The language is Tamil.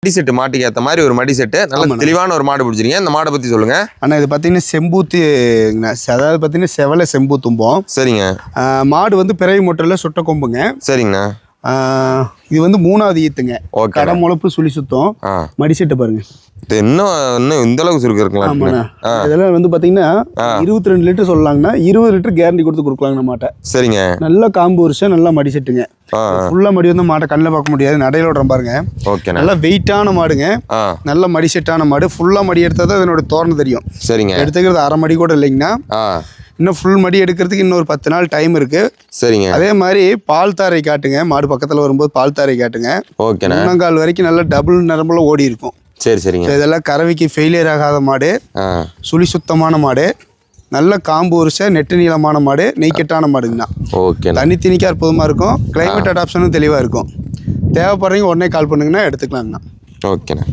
மடி செட்டு மாட்டுக்கு ஏற்ற மாதிரி ஒரு மடி செட்டு நல்ல தெளிவான ஒரு மாடு பிடிச்சிருங்க. இந்த மாடை பற்றி சொல்லுங்க அண்ணா. இது பார்த்தீங்கன்னா செம்பூத்து, அதாவது பார்த்தீங்கன்னா செவலை செம்பூத்தும்போம். சரிங்க. மாடு வந்து பிறவி மொட்டையில் சுட்ட கொம்புங்க. சரிங்கண்ணா. இது வந்து 3வது ஈத்துங்க. கடை முளப்பு சுழி சுத்தம். மடி செட்டு பாருங்க, இன்னும் இந்த அளவுக்கு சுருக்கு இருக்குங்களா? இதெல்லாம் வந்து பார்த்தீங்கன்னா 22 லிட்டர் சொல்லலாங்கண்ணா. 20 லிட்டர் கேரண்டி கொடுத்து கொடுக்கலாங்கண்ணா மாட்டை. சரிங்க. நல்லா காம்பு வருஷம், நல்லா மடி செட்டுங்க. ஃபுல்லா மடி வந்து மாட்டை கண்ணில் பார்க்க முடியாது, நடையில விடுற பாருங்க. ஓகே. நல்லா வெயிட்டான மாடுங்க, நல்ல மடி செட்டான மாடு. ஃபுல்லா மடி எடுத்தா தான் அதனோட தோரணை தெரியும். சரிங்க. எடுத்துக்கிறது அரை மடி கூட இல்லைங்கண்ணா. இன்னும் ஃபுல் மடி எடுக்கிறதுக்கு இன்னொரு 10 நாள் டைம் இருக்கு. சரிங்க. அதே மாதிரி பால் தாரை காட்டுங்க, மாடு பக்கத்தில் வரும்போது பால் தாரை காட்டுங்க. ஓகே. முன்னங்கால் வரைக்கும் நல்லா டபுள் நரம்புல ஓடி இருக்கும். சரி சரிங்க. இதெல்லாம் கறவைக்கு ஃபெயிலியர் ஆகாத மாடு, சுழி சுத்தமான மாடு, நல்ல காம்பு உரிச நெட்டு நீளமான மாடு, நெய்க்கெட்டான மாடுங்கண்ணா. ஓகே. தண்ணி திணிக்க அற்புதமாக இருக்கும். கிளைமேட் அடாப்ஷனும் தெளிவாக இருக்கும். தேவைப்படுறீங்க உடனே கால் பண்ணுங்கன்னா எடுத்துக்கலாங்கண்ணா. ஓகேண்ணா.